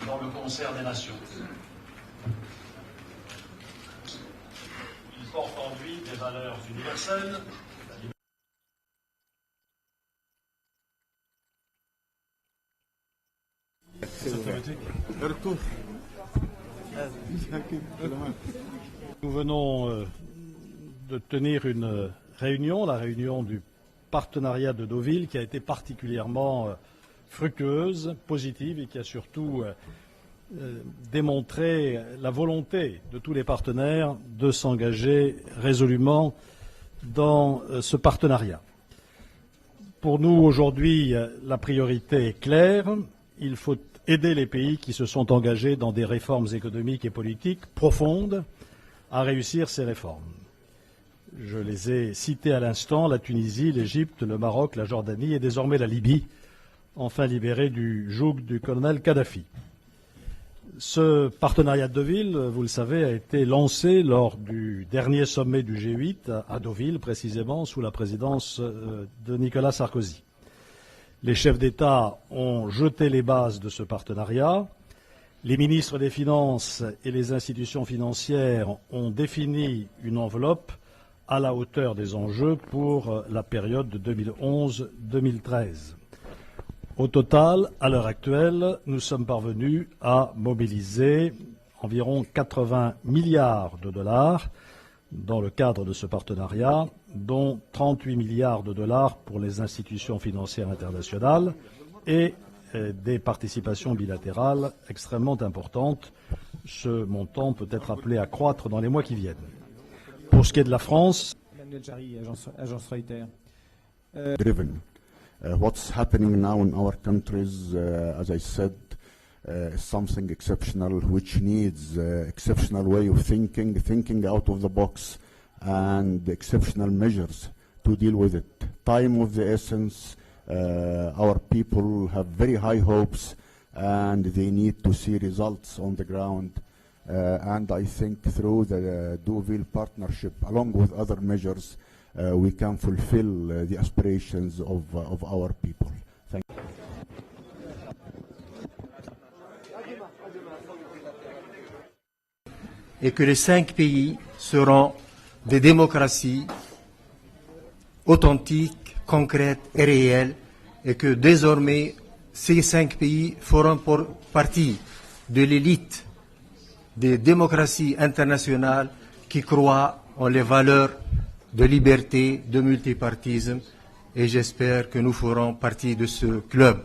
dans le concert des nations. Il porte en lui des valeurs universelles. Nous venons de tenir une réunion, la réunion du partenariat de Deauville, qui a été particulièrement fructueuse, positive et qui a surtout démontré la volonté de tous les partenaires de s'engager résolument dans ce partenariat. Pour nous, aujourd'hui, la priorité est claire. Il faut aider les pays qui se sont engagés dans des réformes économiques et politiques profondes à réussir ces réformes. Je les ai cités à l'instant, la Tunisie, l'Égypte, le Maroc, la Jordanie et désormais la Libye, enfin libérée du joug du colonel Kadhafi. Ce partenariat de Deauville, vous le savez, a été lancé lors du dernier sommet du G8 à Deauville, précisément, sous la présidence de Nicolas Sarkozy. Les chefs d'État ont jeté les bases de ce partenariat. Les ministres des Finances et les institutions financières ont défini une enveloppe à la hauteur des enjeux pour la période de 2011-2013. Au total, à l'heure actuelle, nous sommes parvenus à mobiliser environ 80 milliards de dollars dans le cadre de ce partenariat, dont 38 milliards de dollars pour les institutions financières internationales et des participations bilatérales extrêmement importantes. Ce montant peut être appelé à croître dans les mois qui viennent. Pour ce qui est de la France, agence Reuters. Driven. What's happening now in our countries, as I said, is something exceptional, which needs exceptional way of thinking out of the box, and exceptional measures to deal with it. Time of the essence. Our people have very high hopes, and they need to see results on the ground. And I think through the Deauville partnership, along with other measures, we can fulfill the aspirations of our people. Thank you. Et que les 5 pays seront des démocraties authentiques, concrètes et réelles, et que désormais ces 5 pays feront partie de l'élite des démocraties internationales qui croient en les valeurs de liberté, de multipartisme, et j'espère que nous ferons partie de ce club.